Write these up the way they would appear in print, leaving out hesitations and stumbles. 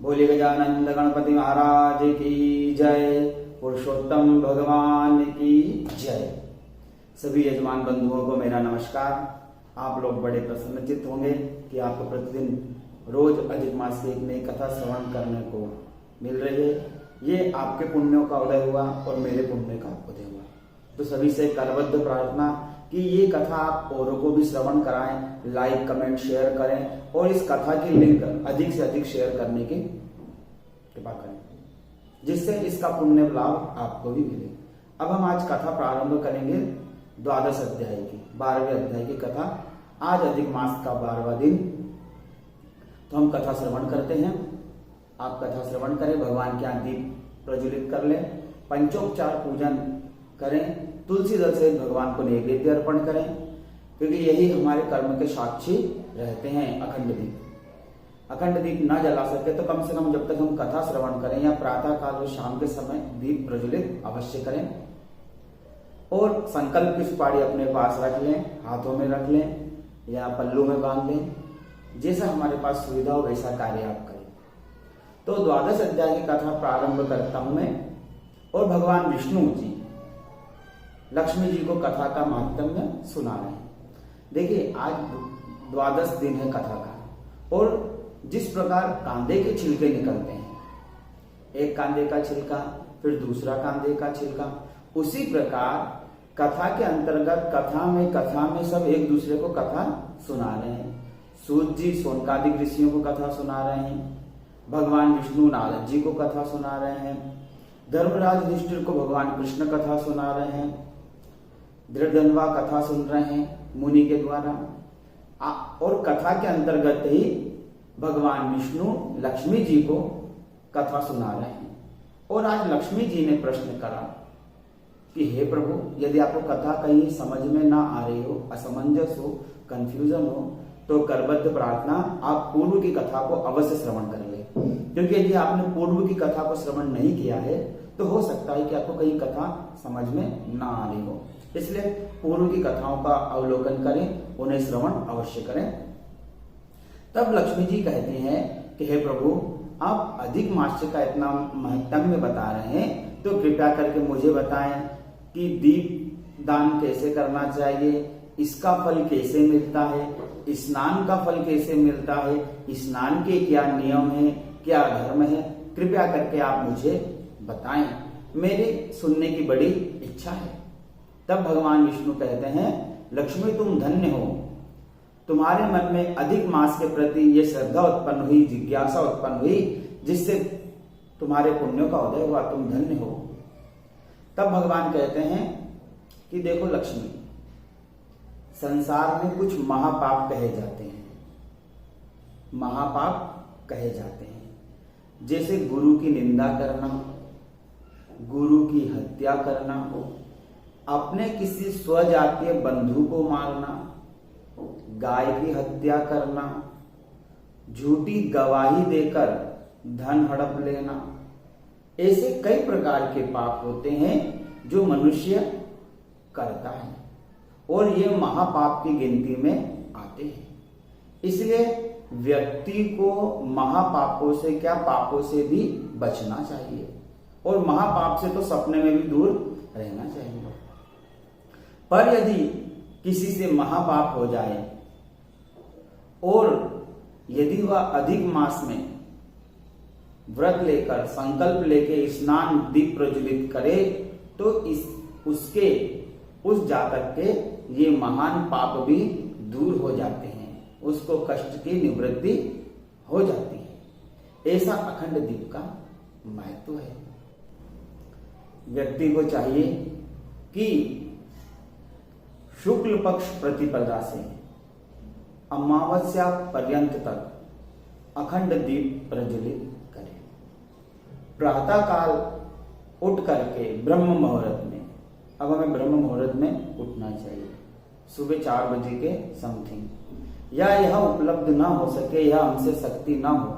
बोले गजानंद गणपति महाराज की जय। पुरुषोत्तम भगवान की जय। सभी यजमान बंधुओं को मेरा नमस्कार। आप लोग बड़े प्रसन्नचित्त होंगे कि आपको प्रतिदिन रोज अधिक मास की एक नई कथा श्रवण करने को मिल रही है। ये आपके पुण्यों का उदय हुआ और मेरे पुण्य का उदय हुआ। तो सभी से करबद्ध प्रार्थना कि ये कथा आप औरों को भी श्रवण कराएं, लाइक कमेंट शेयर करें और इस कथा की लिंक अधिक से अधिक शेयर करने की कृपा करें, जिससे इसका पुण्य लाभ आपको भी मिले। अब हम आज कथा प्रारंभ करेंगे द्वादश अध्याय की, 12वें अध्याय की कथा। आज अधिक मास का 12वां दिन, तो हम कथा श्रवण करते हैं। आप कथा श्रवण करें, भगवान के यहाँ दीप प्रज्वलित कर लें, पंचोपचार पूजन करें, तुलसी दल से भगवान को नैवेद्य अर्पण करें, क्योंकि यही हमारे कर्म के साक्षी रहते हैं। अखंड दीप ना जला सके तो कम से कम जब तक हम कथा श्रवण करें या प्रातः काल और शाम के समय दीप प्रज्वलित अवश्य करें। और संकल्प की सुपारी अपने पास रख लें, हाथों में रख लें या पल्लू में बांध लें, जैसा हमारे पास सुविधा हो वैसा कार्य आप करें। तो द्वादश अध्याय की कथा प्रारंभ करता हूं मैं। और भगवान विष्णु जी लक्ष्मी जी को कथा का महात्म्य सुना रहे हैं। देखिए, आज द्वादश दिन है कथा का, और जिस प्रकार कांदे के छिलके निकलते हैं, एक कांदे का छिलका फिर दूसरा कांदे का छिलका, उसी प्रकार कथा के अंतर्गत कथा में सब एक दूसरे को कथा सुना रहे हैं। सूत जी सोनकादि ऋषियों को कथा सुना रहे हैं, भगवान विष्णु नारद जी को कथा सुना रहे हैं, धर्मराज युधिष्ठिर को भगवान कृष्ण कथा सुना रहे हैं, दृढ़धन्वा कथा सुन रहे हैं मुनि के द्वारा। और कथा के अंतर्गत ही भगवान विष्णु लक्ष्मी जी को कथा सुना रहे हैं। और आज लक्ष्मी जी ने प्रश्न करा कि हे प्रभु, यदि आपको कथा कहीं समझ में ना आ रही हो, असमंजस हो, कंफ्यूजन हो, तो करबद्ध प्रार्थना आप पूर्व की कथा को अवश्य श्रवण कर ले। क्योंकि यदि आपने पूर्व की कथा को श्रवण नहीं किया है तो हो सकता है कि आपको कहीं कथा समझ में ना आ रही हो। इसलिए पूर्व की कथाओं का अवलोकन करें, उन्हें श्रवण अवश्य करें। तब लक्ष्मी जी कहती हैं कि हे प्रभु, आप अधिक मास का इतना महत्म्य बता रहे हैं, तो कृपया करके मुझे बताएं कि दीप दान कैसे करना चाहिए, इसका फल कैसे मिलता है, स्नान का फल कैसे मिलता है, स्नान के क्या नियम है, क्या धर्म है, कृपया करके आप मुझे बताएं, मेरी सुनने की बड़ी इच्छा है। तब भगवान विष्णु कहते हैं, लक्ष्मी तुम धन्य हो, तुम्हारे मन में अधिक मास के प्रति ये श्रद्धा उत्पन्न हुई, जिज्ञासा उत्पन्न हुई, जिससे तुम्हारे पुण्यों का उदय हुआ, तुम धन्य हो। तब भगवान कहते हैं कि देखो लक्ष्मी, संसार में कुछ महापाप कहे जाते हैं, महापाप कहे जाते हैं, जैसे गुरु की निंदा करना, गुरु की हत्या करना, अपने किसी स्वजातीय बंधु को मारना, गाय की हत्या करना, झूठी गवाही देकर धन हड़प लेना। ऐसे कई प्रकार के पाप होते हैं जो मनुष्य करता है, और ये महापाप की गिनती में आते हैं। इसलिए व्यक्ति को महापापों से क्या, पापों से भी बचना चाहिए, और महापाप से तो सपने में भी दूर रहना चाहिए। पर यदि किसी से महापाप हो जाए और यदि वह अधिक मास में व्रत लेकर, संकल्प लेके स्नान दीप प्रज्वलित करे, तो उस जातक के ये महान पाप भी दूर हो जाते हैं, उसको कष्ट की निवृत्ति हो जाती है। ऐसा अखंड दीप का महत्व है। व्यक्ति को चाहिए कि शुक्ल पक्ष प्रतिपदा से अमावस्या पर्यंत तक अखंड दीप प्रज्वलित करें। प्रातः काल उठ करके ब्रह्म मुहूर्त में, अब हमें ब्रह्म मुहूर्त में उठना चाहिए, सुबह 4 बजे के समथिंग, या यह उपलब्ध ना हो सके या हमसे शक्ति ना हो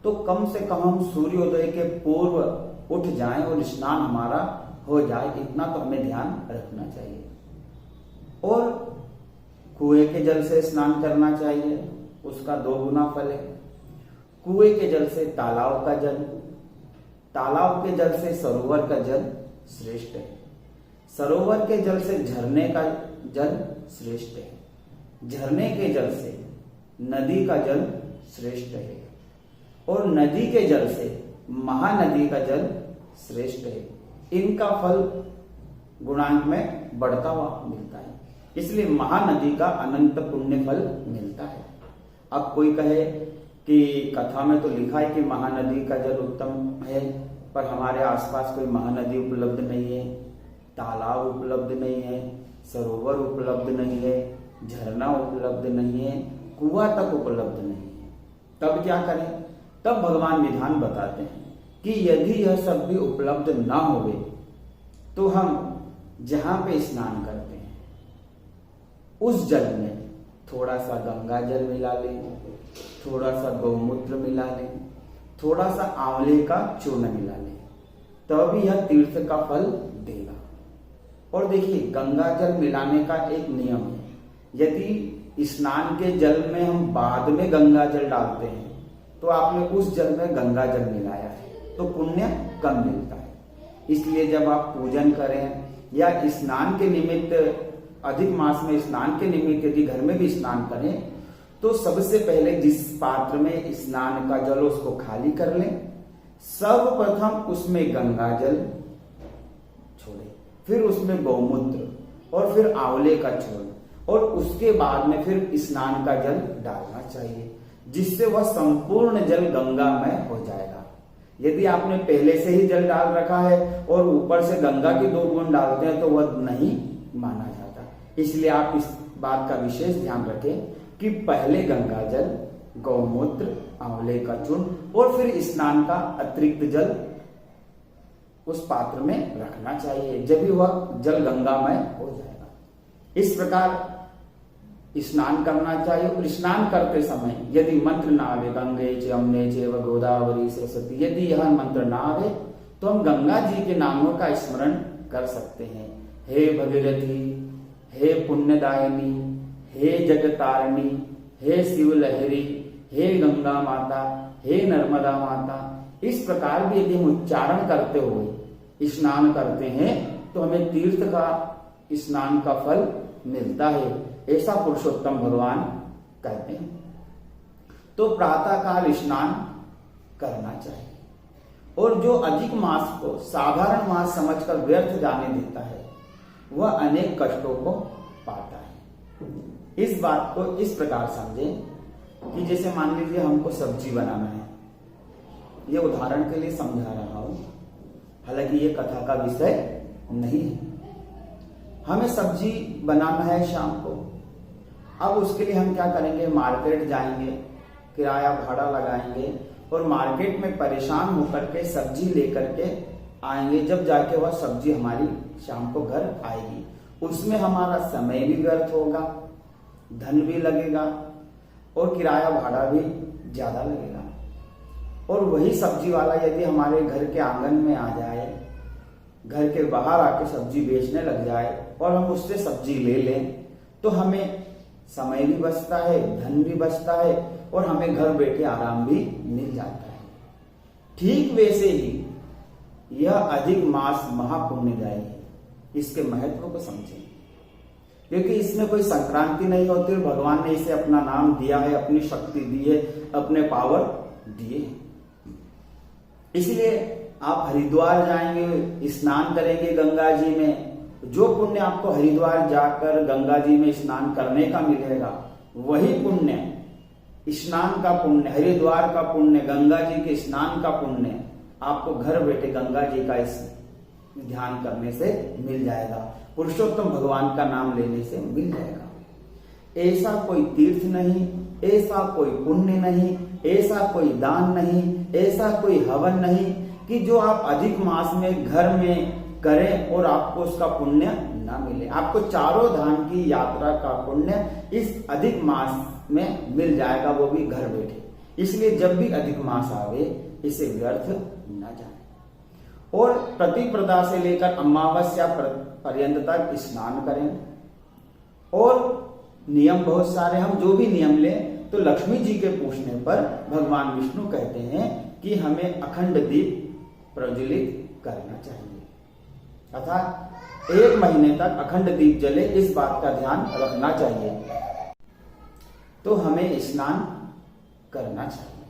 तो कम से कम हम सूर्योदय के पूर्व उठ जाएं और स्नान हमारा हो जाए, इतना तो हमें ध्यान रखना चाहिए। और कुएं के जल से स्नान करना चाहिए, उसका 2 गुना फल है। कुएं के जल से तालाब का जल, तालाब के जल से सरोवर का जल श्रेष्ठ है, सरोवर के जल से झरने का जल श्रेष्ठ है, झरने के जल से नदी का जल श्रेष्ठ है, और नदी के जल से महानदी का जल श्रेष्ठ है। इनका फल गुणांक में बढ़ता हुआ मिलता है, इसलिए महानदी का अनंत पुण्य फल मिलता है। अब कोई कहे कि कथा में तो लिखा है कि महानदी का जल उत्तम है, पर हमारे आसपास कोई महानदी उपलब्ध नहीं है, तालाब उपलब्ध नहीं है, सरोवर उपलब्ध नहीं है, झरना उपलब्ध नहीं है, कुआं तक उपलब्ध नहीं है। तब क्या करें? तब भगवान विधान बताते हैं कि यदि यह सब भी उपलब्ध ना होवे तो हम जहां पे स्नान करते हैं उस जल में थोड़ा सा गंगा जल मिला लें, थोड़ा सा गौमूत्र मिला लें, थोड़ा सा आंवले का चूर्ण मिला लें, तभी यह तीर्थ का फल देगा। और देखिए, गंगा जल मिलाने का एक नियम है, यदि स्नान के जल में हम बाद में गंगा जल डालते हैं तो आपने उस जल में गंगा जल मिलाया है तो पुण्य कम मिलता है। इसलिए जब आप पूजन करें या स्नान के निमित्त, अधिक मास में स्नान के निमित्त यदि घर में भी स्नान करें तो सबसे पहले जिस पात्र में स्नान का जल उसको खाली कर लें, सर्वप्रथम उसमें गंगा जल छोड़े, फिर उसमें गौमूत्र और फिर आंवले का चूर्ण, और उसके बाद में फिर स्नान का जल डालना चाहिए, जिससे वह संपूर्ण जल गंगा में हो जाएगा। यदि आपने पहले से ही जल डाल रखा है और ऊपर से गंगा की 2 बूंद डालते हैं तो वह नहीं माना जाता। इसलिए आप इस बात का विशेष ध्यान रखें कि पहले गंगा जल, गौमूत्र, आंवले का चूर्ण और फिर स्नान का अतिरिक्त जल उस पात्र में रखना चाहिए, जब भी वह जल गंगामय हो जाएगा। इस प्रकार स्नान करना चाहिए। और स्नान करते समय यदि मंत्र ना आवे, गंगे च यमुने चैव गोदावरी सरस्वती, यदि यह मंत्र ना आवे तो हम गंगा जी के नामों का स्मरण कर सकते हैं। हे भगीरथी, हे पुण्यदायिनी, हे जगतारिणी, हे शिवलहरी, हे गंगा माता, हे नर्मदा माता। इस प्रकार भी यदि हम उच्चारण करते हुए स्नान करते हैं तो हमें तीर्थ का स्नान का फल मिलता है, ऐसा पुरुषोत्तम भगवान कहते हैं। तो प्रातः काल स्नान करना चाहिए, और जो अधिक मास को साधारण मास समझकर व्यर्थ जाने देता है वह अनेक कष्टों को पाता है। इस बात को इस प्रकार समझें कि जैसे मान लीजिए हमको सब्जी बनाना है, ये उदाहरण के लिए समझा रहा हूं, हालांकि ये कथा का विषय नहीं है। हमें सब्जी बनाना है शाम को, अब उसके लिए हम क्या करेंगे? मार्केट जाएंगे, किराया भाड़ा लगाएंगे और मार्केट में परेशान होकर के सब्जी लेकर के आएंगे, जब जाके वह सब्जी हमारी शाम को घर आएगी। उसमें हमारा समय भी व्यर्थ होगा, धन भी लगेगा और किराया भाड़ा भी ज्यादा लगेगा। और वही सब्जी वाला यदि हमारे घर के आंगन में आ जाए, घर के बाहर आके सब्जी बेचने लग जाए और हम उससे सब्जी ले लें तो हमें समय भी बचता है, धन भी बचता है और हमें घर बैठे आराम भी मिल जाता है। ठीक वैसे ही यह अधिक मास महापुण्यदायी है, इसके महत्व को समझें, क्योंकि इसमें कोई संक्रांति नहीं होती और भगवान ने इसे अपना नाम दिया है, अपनी शक्ति दी है, अपने पावर दिए। इसलिए आप हरिद्वार जाएंगे, स्नान करेंगे गंगा जी में, जो पुण्य आपको हरिद्वार जाकर गंगा जी में स्नान करने का मिलेगा वही पुण्य, स्नान का पुण्य, हरिद्वार का पुण्य, गंगा जी के स्नान का पुण्य आपको घर बैठे गंगा जी का इस ध्यान करने से मिल जाएगा, पुरुषोत्तम भगवान का नाम लेने से मिल जाएगा। ऐसा कोई तीर्थ नहीं, ऐसा कोई पुण्य नहीं, ऐसा कोई दान नहीं, ऐसा कोई हवन नहीं कि जो आप अधिक मास में घर में करें और आपको उसका पुण्य ना मिले। आपको चारों धाम की यात्रा का पुण्य इस अधिक मास में मिल जाएगा, वो भी घर बैठे। इसलिए जब भी अधिक मास आवे इसे व्यर्थ न जाए। और प्रतिपदा से लेकर अमावस्या पर्यंत तक स्नान करें। और नियम बहुत सारे, हम जो भी नियम लें तो तो लक्ष्मी जी के पूछने पर भगवान विष्णु कहते हैं कि हमें अखंड दीप प्रज्वलित करना चाहिए, अर्थात 1 महीने तक अखंड दीप जले, इस बात का ध्यान रखना चाहिए। तो हमें स्नान करना चाहिए।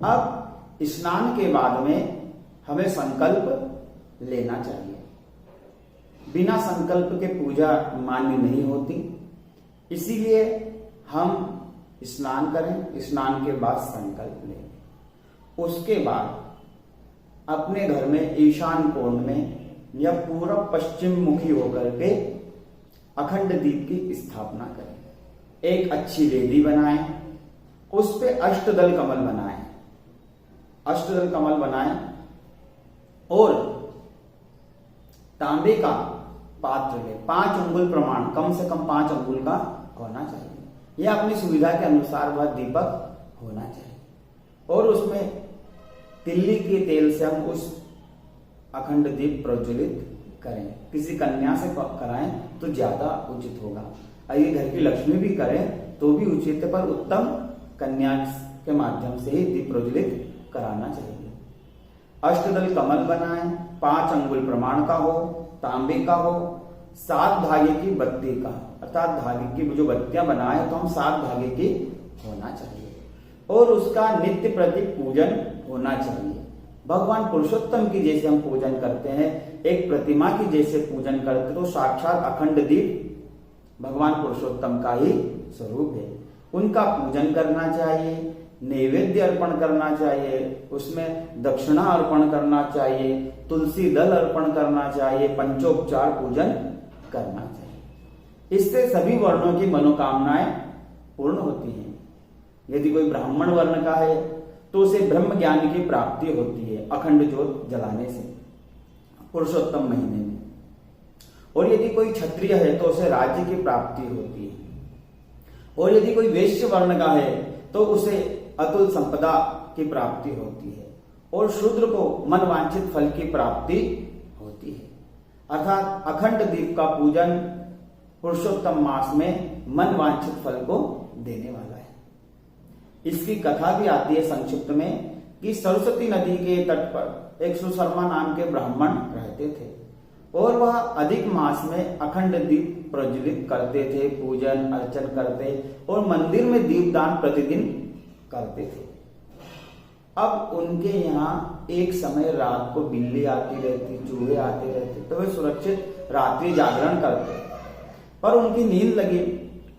अब स्नान के बाद में हमें संकल्प लेना चाहिए। बिना संकल्प के पूजा मान्य नहीं होती, इसीलिए हम स्नान करें, स्नान के बाद संकल्प लें। उसके बाद अपने घर में ईशान कोण में या पूर्व पश्चिम मुखी होकर के अखंड दीप की स्थापना करें। एक अच्छी वेदी बनाएं, उस पे अष्टदल कमल बनाएं, अष्टदल कमल बनाएं और तांबे का पात्र में 5 अंगुल प्रमाण, कम से कम 5 अंगुल का होना चाहिए। यह अपनी सुविधा के अनुसार वह दीपक होना चाहिए और उसमें तिल्ली के तेल से हम उस अखंड दीप प्रज्वलित करें। किसी कन्या से कराएं तो ज्यादा उचित होगा। अगर घर की लक्ष्मी भी करें तो भी उचित है, पर उत्तम कन्या के माध्यम से ही दीप प्रज्वलित कराना चाहिए। अष्टदल कमल बनाएं, 5 अंगुल प्रमाण का हो, तांबे का हो, 7 धागे की बत्ती का, अर्थात धागे की जो बत्तियां बनाए तो हम 7 धागे की होना चाहिए और उसका नित्य प्रति पूजन होना चाहिए। भगवान पुरुषोत्तम की जैसे हम पूजन करते हैं, एक प्रतिमा की जैसे पूजन करते तो साक्षात अखंड दीप भगवान पुरुषोत्तम का ही स्वरूप है। उनका पूजन करना चाहिए, नैवेद्य अर्पण करना चाहिए, उसमें दक्षिणा अर्पण करना चाहिए, तुलसी दल अर्पण करना चाहिए, पंचोपचार पूजन करना चाहिए। इससे सभी वर्णों की मनोकामनाएं पूर्ण होती हैं। यदि कोई ब्राह्मण वर्ण का है तो उसे ब्रह्म ज्ञान की प्राप्ति होती है अखंड ज्योत जलाने से पुरुषोत्तम महीने में, और यदि कोई क्षत्रिय है तो उसे राज्य की प्राप्ति होती है, और यदि कोई वैश्य वर्ण का है तो उसे अतुल संपदा की प्राप्ति होती है, और शूद्र को मनवांछित फल की प्राप्ति होती है। अर्थात अखंड दीप का पूजन पुरुषोत्तम मास में मनवांछित फल को देने वाला है। इसकी कथा भी आती है संक्षिप्त में कि सरस्वती नदी के तट पर एक सुशर्मा नाम के ब्राह्मण रहते थे और वह अधिक मास में अखंड दीप प्रज्वलित करते थे, पूजन अर्चन करते और मंदिर में दीपदान प्रतिदिन करते थे। अब उनके यहाँ एक समय रात को बिल्ली आती रहती, चूहे आते रहते, तो वे सुरक्षित रात्रि जागरण करते, पर उनकी नींद लगी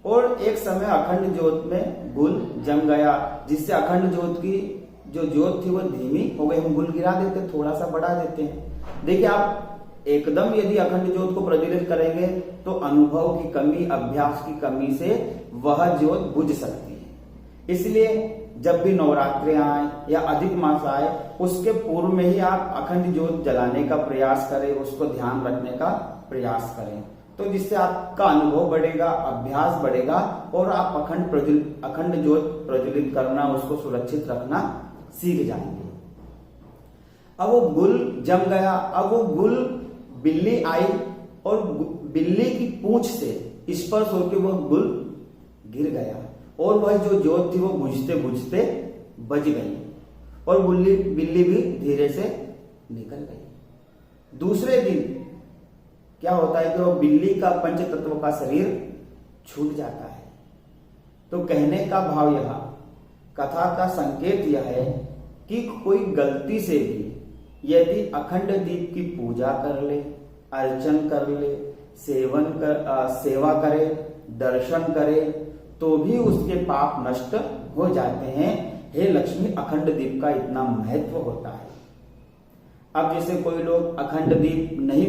और एक समय अखंड ज्योत में गुल जम गया, जिससे अखंड ज्योत की जो ज्योत थी वो धीमी हो गई। हम गुल गिरा देते, थोड़ा सा बढ़ा देते हैं। देखिए, आप एकदम यदि अखंड ज्योत को प्रज्वलित करेंगे तो अनुभव की कमी, अभ्यास की कमी से वह ज्योत बुझ सकती है। इसलिए जब भी नवरात्रि आए या अधिक मास आए, उसके पूर्व में ही आप अखंड ज्योत जलाने का प्रयास करें, उसको ध्यान रखने का प्रयास करें, तो जिससे आपका अनुभव बढ़ेगा, अभ्यास बढ़ेगा और आप अखंड ज्योत प्रज्वलित करना, उसको सुरक्षित रखना सीख जाएंगे। अब वो गुल जम गया, अब वो गुल बिल्ली आई और बिल्ली की पूंछ से स्पर्श होकर वह गुल गिर गया और वह जो ज्योत थी वो बुझते बुझते बज गई और बिल्ली भी धीरे से निकल गई। दूसरे दिन क्या होता है कि वो बिल्ली का पंच तत्व का शरीर छूट जाता है। तो कहने का भाव यह, कथा का संकेत यह है कि कोई गलती से भी यदि अखंड दीप की पूजा कर ले, अर्चन कर ले, सेवा करे, दर्शन करे, तो भी उसके पाप नष्ट हो जाते हैं। हे लक्ष्मी, अखंड दीप का इतना महत्व होता है। अब जैसे कोई लोग अखंड दीप नहीं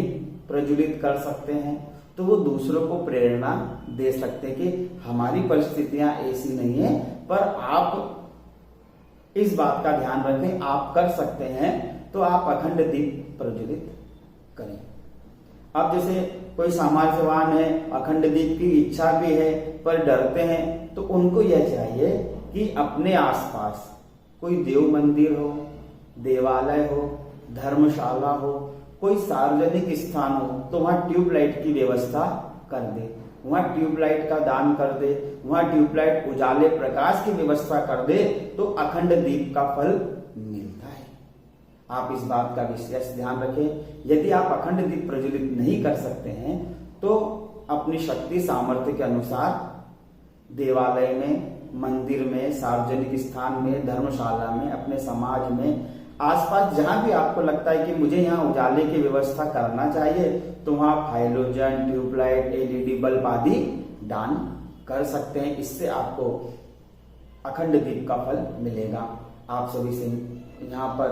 प्रज्वलित कर सकते हैं तो वो दूसरों को प्रेरणा दे सकते हैं कि हमारी परिस्थितियां ऐसी नहीं है, पर आप इस बात का ध्यान रखें, आप कर सकते हैं तो आप अखंड दीप प्रज्वलित करें। अब जैसे कोई सामर्थ्यवान है, अखंड दीप की इच्छा भी है पर डरते हैं, तो उनको यह चाहिए कि अपने आसपास कोई देव मंदिर हो, देवालय हो, धर्मशाला हो, कोई सार्वजनिक स्थान हो तो वहां ट्यूबलाइट की व्यवस्था कर दे, वहां ट्यूबलाइट का दान कर दे, वहां ट्यूबलाइट उजाले प्रकाश की व्यवस्था कर दे तो अखंड दीप का फल मिलता है। आप इस बात का विशेष ध्यान रखें। यदि आप अखंड दीप प्रज्वलित नहीं कर सकते हैं तो अपनी शक्ति सामर्थ्य के अनुसार देवालय में, मंदिर में, सार्वजनिक स्थान में, धर्मशाला में, अपने समाज में, आसपास जहां भी आपको लगता है कि मुझे यहाँ उजाले की व्यवस्था करना चाहिए तो वहां हाइलोजन, ट्यूबलाइट, एलईडी बल्ब आदि दान कर सकते हैं। इससे आपको अखंड दीप का फल मिलेगा। आप सभी से यहाँ पर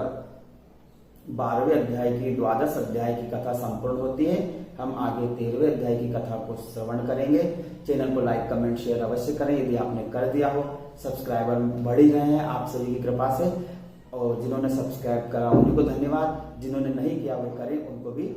12वें अध्याय की, द्वादश अध्याय की कथा संपूर्ण होती है। हम आगे 13वें अध्याय की कथा को श्रवण करेंगे। चैनल को लाइक, कमेंट, शेयर अवश्य करें यदि आपने कर दिया हो। सब्सक्राइबर बढ़ ही रहे हैं आप सभी की कृपा से, और जिन्होंने सब्सक्राइब करा उन्हीं को धन्यवाद, जिन्होंने नहीं किया वो करें उनको भी